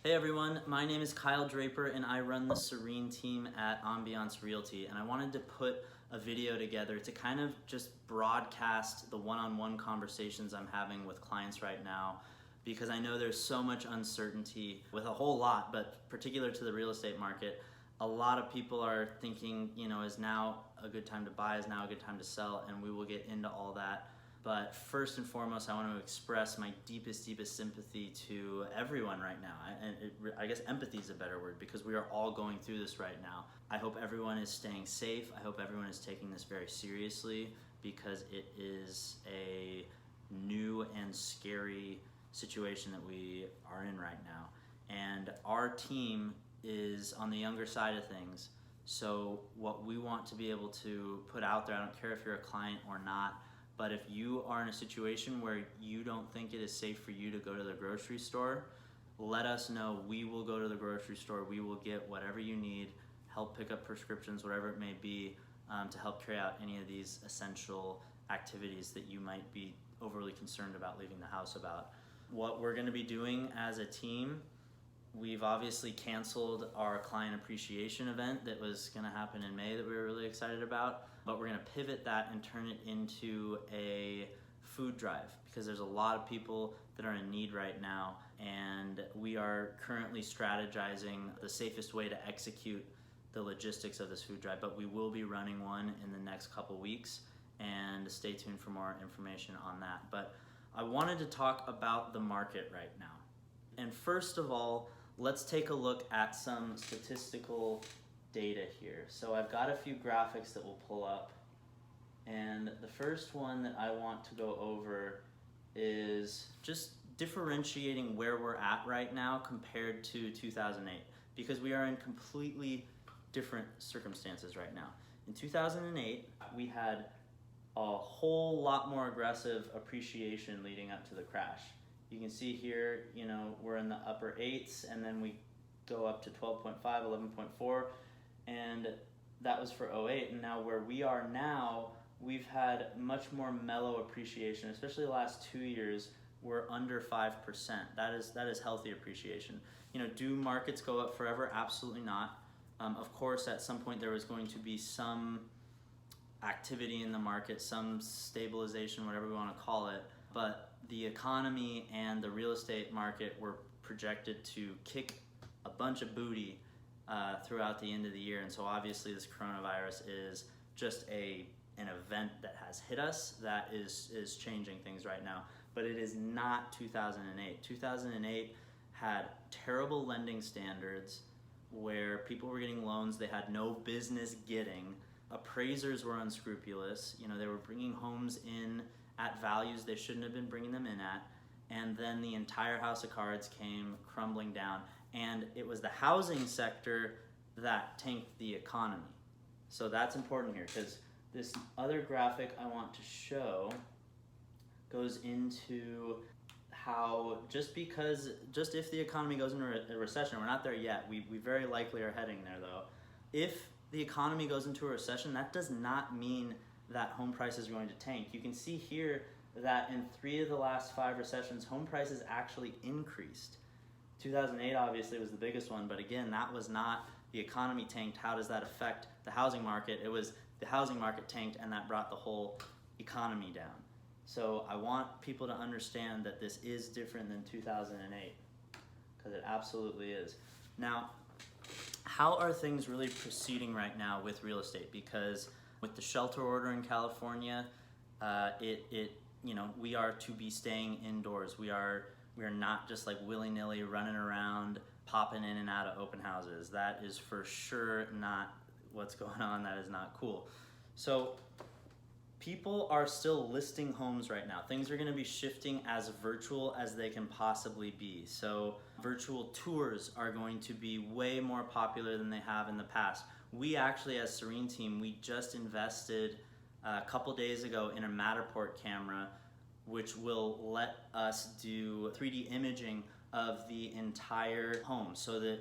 Hey everyone, my name is Kyle Draper and I run the Serene Team at Ambiance Realty, and I wanted to put a video together to kind of just broadcast the one-on-one conversations I'm having with clients right now, because I know there's so much uncertainty with a whole lot, but particular to the real estate market. A lot of people are thinking, is now a good time to buy, is now a good time to sell, and we will get into all that. But first and foremost, I want to express my deepest sympathy to everyone right now. I guess empathy is a better word, because we are all going through this right now. I hope everyone is staying safe. I hope everyone is taking this very seriously, because it is a new and scary situation that we are in right now. And our team is on the younger side of things. So what we want to be able to put out there, I don't care if you're a client or not, but if you are in a situation where you don't think it is safe for you to go to the grocery store, let us know. We will go to the grocery store. We will get whatever you need, help pick up prescriptions, whatever it may be, to help carry out any of these essential activities that you might be overly concerned about leaving the house about. What we're going to be doing as a team, we've obviously canceled our client appreciation event that was going to happen in May that we were really excited about, but we're going to pivot that and turn it into a food drive, because there's a lot of people that are in need right now, and we are currently strategizing the safest way to execute the logistics of this food drive, but we will be running one in the next couple weeks, and stay tuned for more information on that. But I wanted to talk about the market right now. And first of all, let's take a look at some statistical data here. So I've got a few graphics that we'll pull up. And the first one that I want to go over is just differentiating where we're at right now compared to 2008, because we are in completely different circumstances right now. In 2008, we had a whole lot more aggressive appreciation leading up to the crash. You can see here, we're in the upper 8s, and then we go up to 12.5, 11.4, and that was for 08. And now where we are now, we've had much more mellow appreciation, especially the last 2 years. We're under 5%. That is healthy appreciation. Do markets go up forever? Absolutely not. Of course, at some point there was going to be some activity in the market, some stabilization, whatever we want to call it, but the economy and the real estate market were projected to kick a bunch of booty throughout the end of the year. And so obviously this coronavirus is just an event that has hit us that is changing things right now. But it is not 2008. 2008 had terrible lending standards where people were getting loans they had no business getting. Appraisers were unscrupulous. They were bringing homes in at values they shouldn't have been bringing them in at, and then the entire house of cards came crumbling down, and it was the housing sector that tanked the economy. So that's important here, because this other graphic I want to show goes into how just if the economy goes into a recession, we're not there yet, we very likely are heading there though. If the economy goes into a recession, that does not mean that home prices are going to tank. You can see here that in 3 of the last 5 recessions, home prices actually increased. 2008 obviously was the biggest one, but again, that was not the economy tanked. How does that affect the housing market? It was the housing market tanked, and that brought the whole economy down. So I want people to understand that this is different than 2008, because it absolutely is. Now, how are things really proceeding right now with real estate? Because with the shelter order in California, we are to be staying indoors. We are not just like willy-nilly running around, popping in and out of open houses. That is for sure not what's going on. That is not cool. So people are still listing homes right now. Things are going to be shifting as virtual as they can possibly be. So virtual tours are going to be way more popular than they have in the past. We actually, as Serene Team, we just invested a couple days ago in a Matterport camera, which will let us do 3D imaging of the entire home, so that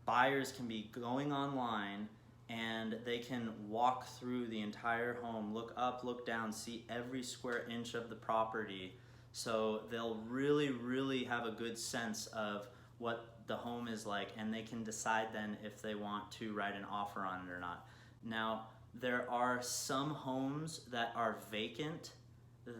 buyers can be going online and they can walk through the entire home, look up, look down, see every square inch of the property. So they'll really have a good sense of what the home is like, and they can decide then if they want to write an offer on it or not. Now, there are some homes that are vacant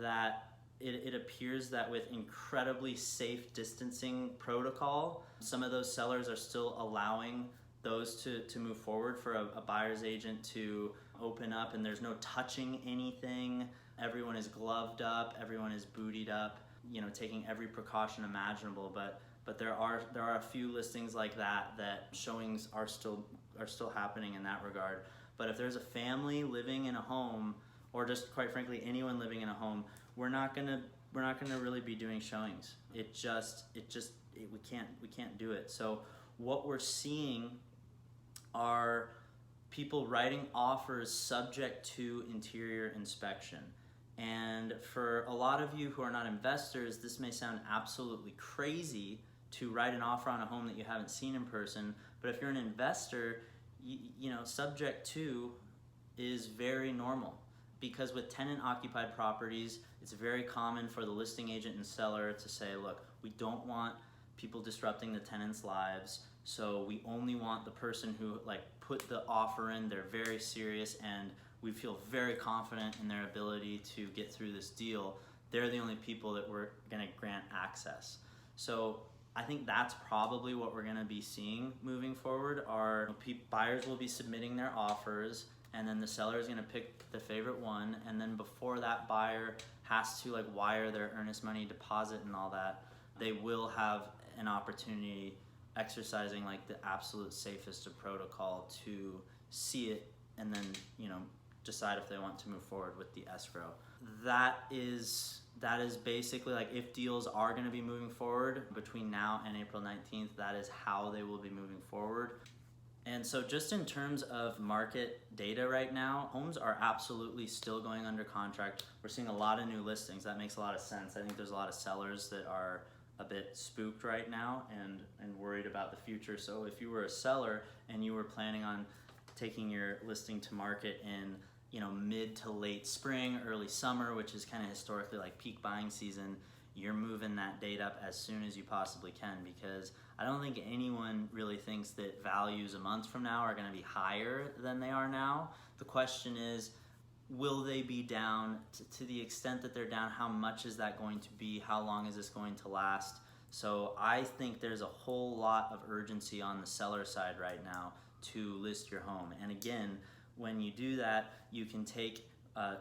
that it appears that with incredibly safe distancing protocol, some of those sellers are still allowing those to move forward for a buyer's agent to open up, and there's no touching anything. Everyone is gloved up, everyone is bootied up, you know, taking every precaution imaginable. But there are a few listings like that showings are still happening in that regard. But if there's a family living in a home, or just quite frankly anyone living in a home, we're not gonna really be doing showings. We can't do it. So what we're seeing are people writing offers subject to interior inspection. And for a lot of you who are not investors, this may sound absolutely crazy to write an offer on a home that you haven't seen in person. But if you're an investor, you know, subject to is very normal, because with tenant occupied properties, it's very common for the listing agent and seller to say, look, we don't want people disrupting the tenants' lives, so we only want the person who put the offer in, they're very serious, and we feel very confident in their ability to get through this deal. They're the only people that we're gonna grant access. So I think that's probably what we're gonna be seeing moving forward. Buyers will be submitting their offers, and then the seller is gonna pick the favorite one, and then before that buyer has to wire their earnest money deposit and all that, they will have an opportunity, exercising the absolute safest of protocol, to see it and then, you know, decide if they want to move forward with the escrow. That is basically, if deals are going to be moving forward between now and April 19th, that is how they will be moving forward. And so just in terms of market data right now, homes are absolutely still going under contract. We're seeing a lot of new listings. That makes a lot of sense. I think there's a lot of sellers that are a bit spooked right now and worried about the future. So if you were a seller and you were planning on taking your listing to market in, you know, mid to late spring, early summer, which is kind of historically peak buying season, you're moving that date up as soon as you possibly can, because I don't think anyone really thinks that values a month from now are going to be higher than they are now. The question is, will they be down? To the extent that they're down, how much is that going to be? How long is this going to last? So I think there's a whole lot of urgency on the seller side right now to list your home. And again, when you do that, you can take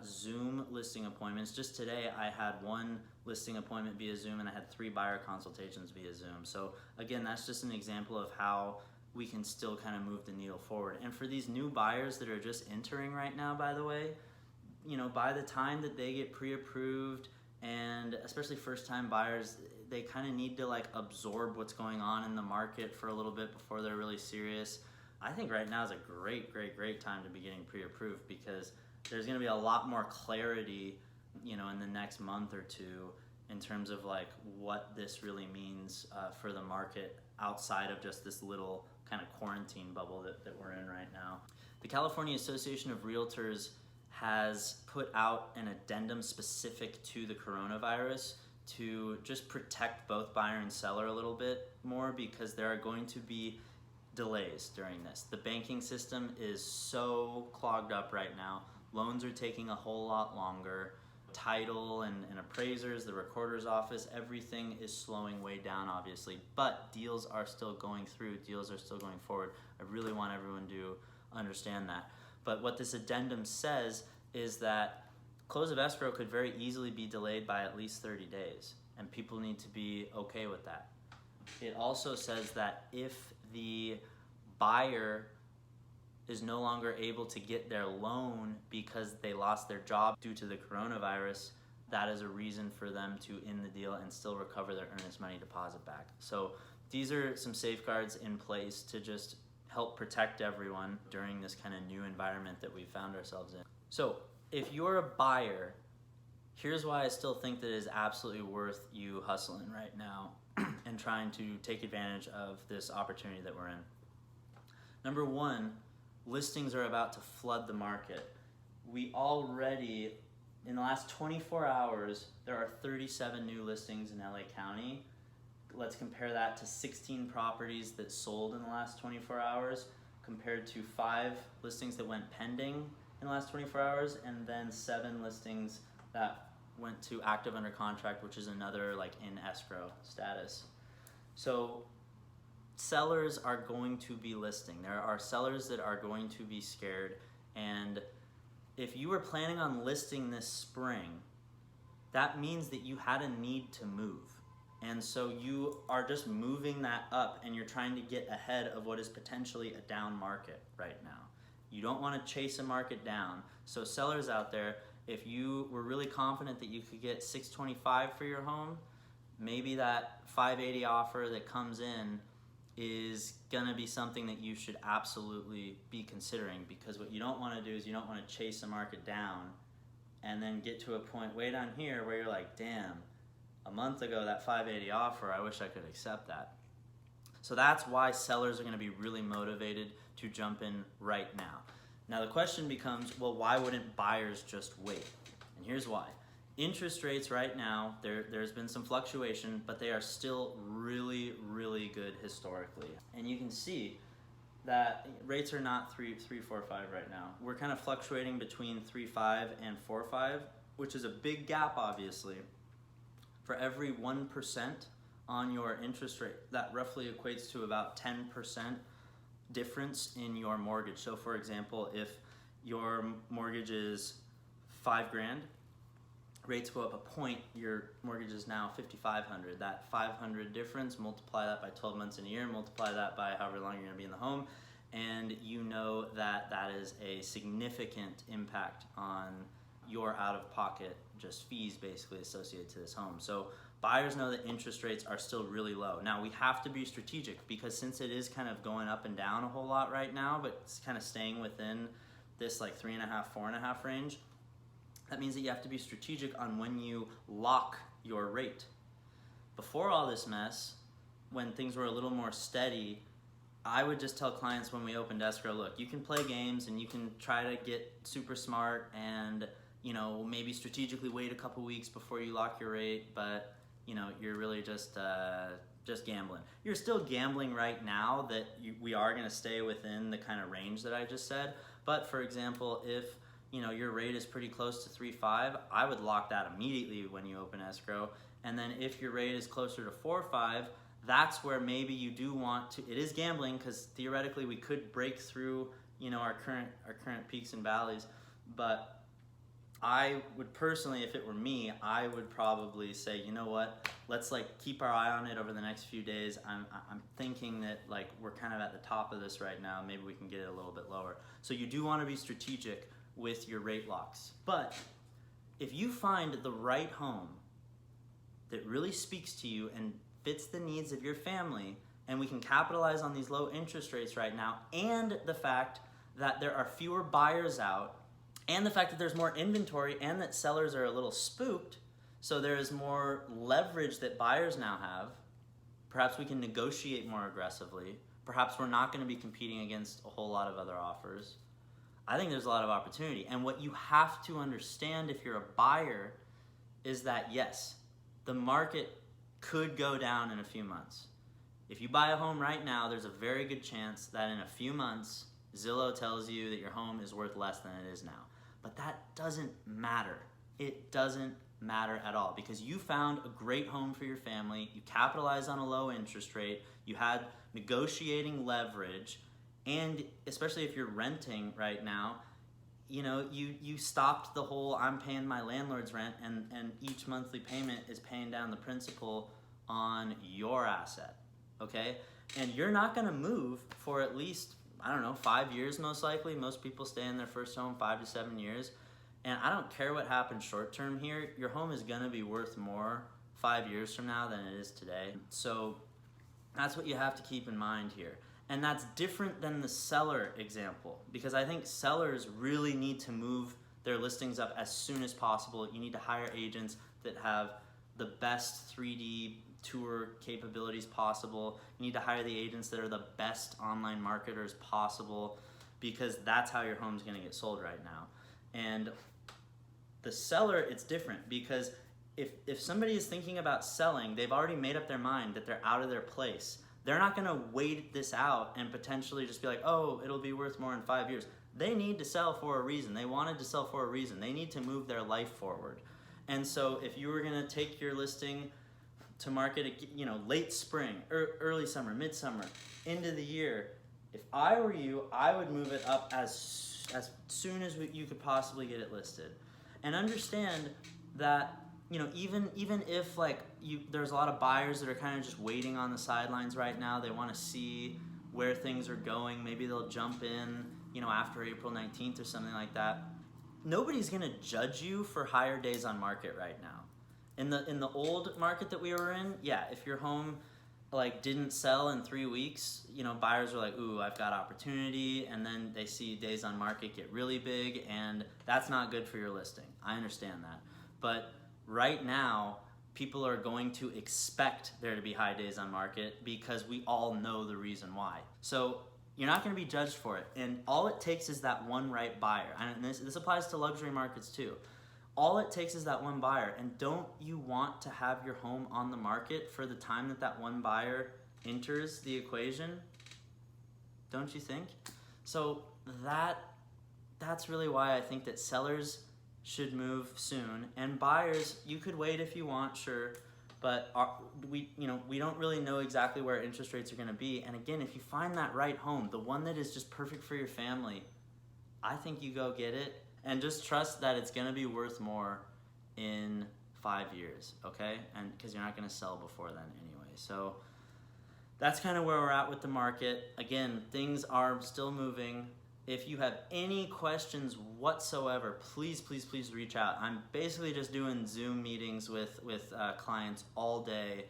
Zoom listing appointments. Just today I had one listing appointment via Zoom, and I had 3 buyer consultations via Zoom. So again, that's just an example of how we can still kind of move the needle forward. And for these new buyers that are just entering right now, by the way, you know, by the time that they get pre-approved, and especially first-time buyers, they kind of need to absorb what's going on in the market for a little bit before they're really serious. I think right now is a great time to be getting pre-approved, because there's going to be a lot more clarity, you know, in the next month or two in terms of what this really means for the market outside of just this little kind of quarantine bubble that we're in right now. The California Association of Realtors has put out an addendum specific to the coronavirus to just protect both buyer and seller a little bit more, because there are going to be delays during this. The banking system is so clogged up right now. Loans are taking a whole lot longer. Title and appraisers, the recorder's office, everything is slowing way down, obviously, but deals are still going through, deals are still going forward. I really want everyone to understand that. But what this addendum says is that close of escrow could very easily be delayed by at least 30 days, and people need to be okay with that. It also says that if the buyer is no longer able to get their loan because they lost their job due to the coronavirus, that is a reason for them to end the deal and still recover their earnest money deposit back. So these are some safeguards in place to just help protect everyone during this kind of new environment that we found ourselves in. So if you're a buyer, here's why I still think that it is absolutely worth you hustling right now and trying to take advantage of this opportunity that we're in. Number one, listings are about to flood the market. We already, in the last 24 hours, there are 37 new listings in LA County. let's compare that to 16 properties that sold in the last 24 hours compared to 5 listings that went pending in the last 24 hours, and then 7 listings that went to active under contract, which is another like in escrow status. So sellers are going to be listing. There are sellers that are going to be scared, and if you were planning on listing this spring, that means that you had a need to move. And so you are just moving that up, and you're trying to get ahead of what is potentially a down market right now. You don't want to chase a market down. So sellers out there, if you were really confident that you could get $625 for your home, maybe that $580 offer that comes in is gonna be something that you should absolutely be considering, because what you don't want to do is you don't want to chase a market down and then get to a point way down here where you're like, damn, a month ago that $580 offer, I wish I could accept that. So that's why sellers are going to be really motivated to jump in right now. Now the question becomes, well, why wouldn't buyers just wait? And here's why. Interest rates right now, there's been some fluctuation, but they are still really, really good historically. And you can see that rates are not 3.45 right now. We're kind of fluctuating between 3.5 and 4.5, which is a big gap, obviously. For every 1% on your interest rate, that roughly equates to about 10% difference in your mortgage. So for example, if your mortgage is $5,000, rates go up a point, your mortgage is now $5,500. That $500 difference, multiply that by 12 months in a year, multiply that by however long you're gonna be in the home, and you know that that is a significant impact on your out-of-pocket just fees basically associated to this home. So buyers know that interest rates are still really low. Now we have to be strategic, because since it is kind of going up and down a whole lot right now, but it's kind of staying within this like 3.5, 4.5 range, that means that you have to be strategic on when you lock your rate. Before all this mess, when things were a little more steady, I would just tell clients when we opened escrow, look, you can play games and you can try to get super smart and, you know, maybe strategically wait a couple weeks before you lock your rate, but, you know, you're really just gambling. You're still gambling right now that we are gonna stay within the kind of range that I just said, but for example, if you know your rate is pretty close to 3.5, I would lock that immediately when you open escrow. And then if your rate is closer to 4.5, that's where maybe you do want to, it is gambling, because theoretically we could break through, you know, our current peaks and valleys, but I would personally, if it were me, I would probably say, you know what, let's like keep our eye on it over the next few days. I'm thinking that like we're kind of at the top of this right now, maybe we can get it a little bit lower. So you do want to be strategic with your rate locks. But if you find the right home that really speaks to you and fits the needs of your family, and we can capitalize on these low interest rates right now, and the fact that there are fewer buyers out, and the fact that there's more inventory, and that sellers are a little spooked, so there is more leverage that buyers now have, perhaps we can negotiate more aggressively, perhaps we're not going to be competing against a whole lot of other offers. I think there's a lot of opportunity. And what you have to understand if you're a buyer is that yes, the market could go down in a few months. If you buy a home right now, there's a very good chance that in a few months, Zillow tells you that your home is worth less than it is now. But that doesn't matter. It doesn't matter at all, because you found a great home for your family, you capitalized on a low interest rate, you had negotiating leverage, and especially if you're renting right now, you know, you stopped the whole I'm paying my landlord's rent and each monthly payment is paying down the principal on your asset, okay? And you're not gonna move for at least, I don't know, 5 years most likely. Most people stay in their first home 5 to 7 years. And I don't care what happens short term here, your home is gonna be worth more 5 years from now than it is today. So that's what you have to keep in mind here. And that's different than the seller example, because I think sellers really need to move their listings up as soon as possible. You need to hire agents that have the best 3D tour capabilities possible. You need to hire the agents that are the best online marketers possible, because that's how your home's gonna get sold right now. And the seller, it's different, because if somebody is thinking about selling, they've already made up their mind that they're out of their place. They're not going to wait this out and potentially just be like, oh, it'll be worth more in 5 years. They need to sell for a reason. They wanted to sell for a reason. They need to move their life forward. And so if you were going to take your listing to market, late spring, early summer, midsummer, end of the year, if I were you, I would move it up as soon as you could possibly get it listed. And understand that, even if there's a lot of buyers that are kind of just waiting on the sidelines right now. They want to see where things are going. Maybe they'll jump in, after April 19th or something like that. Nobody's going to judge you for higher days on market right now. In the old market that we were in, yeah, if your home didn't sell in 3 weeks, buyers are like, ooh, I've got opportunity, and then they see days on market get really big, and that's not good for your listing. I understand that. But right now, people are going to expect there to be high days on market because we all know the reason why. So you're not going to be judged for it, and all it takes is that one right buyer. And this applies to luxury markets too. All it takes is that one buyer. And don't you want to have your home on the market for the time that one buyer enters the equation? Don't you think? So that's really why I think that sellers should move soon, and buyers, you could wait if you want, sure, but we don't really know exactly where interest rates are going to be. And again, if you find that right home, the one that is just perfect for your family, I think you go get it. And just trust that it's going to be worth more in 5 years, okay? And because you're not going to sell before then anyway. So that's kind of where we're at with the market. Again, things are still moving. If you have any questions whatsoever, please reach out. I'm basically just doing Zoom meetings with clients all day.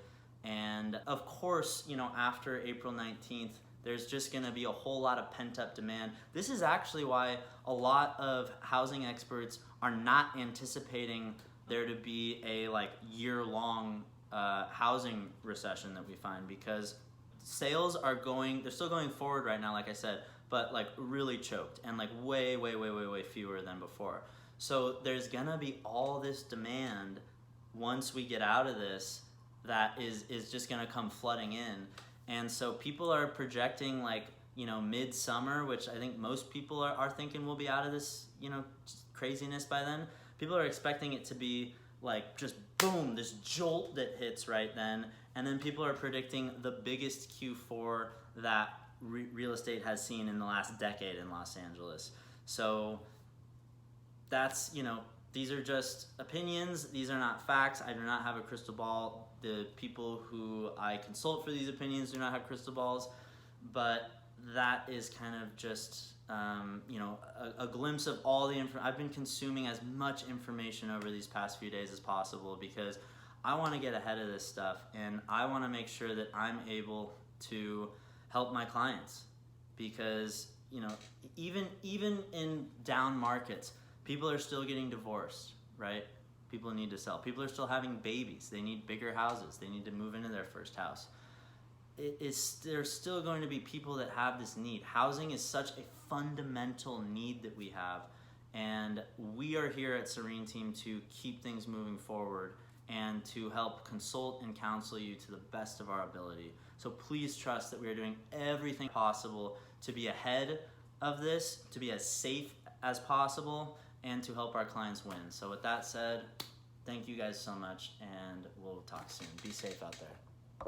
And of course, after April 19th, there's just going to be a whole lot of pent-up demand. This is actually why a lot of housing experts are not anticipating there to be a year-long housing recession that we find, because sales they're still going forward right now, like I said, but really choked and way fewer than before. So there's going to be all this demand once we get out of this that is just going to come flooding in. And so people are projecting mid-summer, which I think most people are thinking we'll be out of this, craziness by then. People are expecting it to be just boom, this jolt that hits right then. And then people are predicting the biggest Q4 that real estate has seen in the last decade in Los Angeles. So that's, these are just opinions. These are not facts. I do not have a crystal ball. The people who I consult for these opinions do not have crystal balls, but that is kind of just, a glimpse of all the information. I've been consuming as much information over these past few days as possible because I want to get ahead of this stuff, and I want to make sure that I'm able to help my clients, because, even in down markets, people are still getting divorced, right? People need to sell. People are still having babies. They need bigger houses. They need to move into their first house. There's still going to be people that have this need. Housing is such a fundamental need that we have, and we are here at Serene Team to keep things moving forward and to help consult and counsel you to the best of our ability. So please trust that we are doing everything possible to be ahead of this, to be as safe as possible, and to help our clients win. So with that said, thank you guys so much, and we'll talk soon. Be safe out there.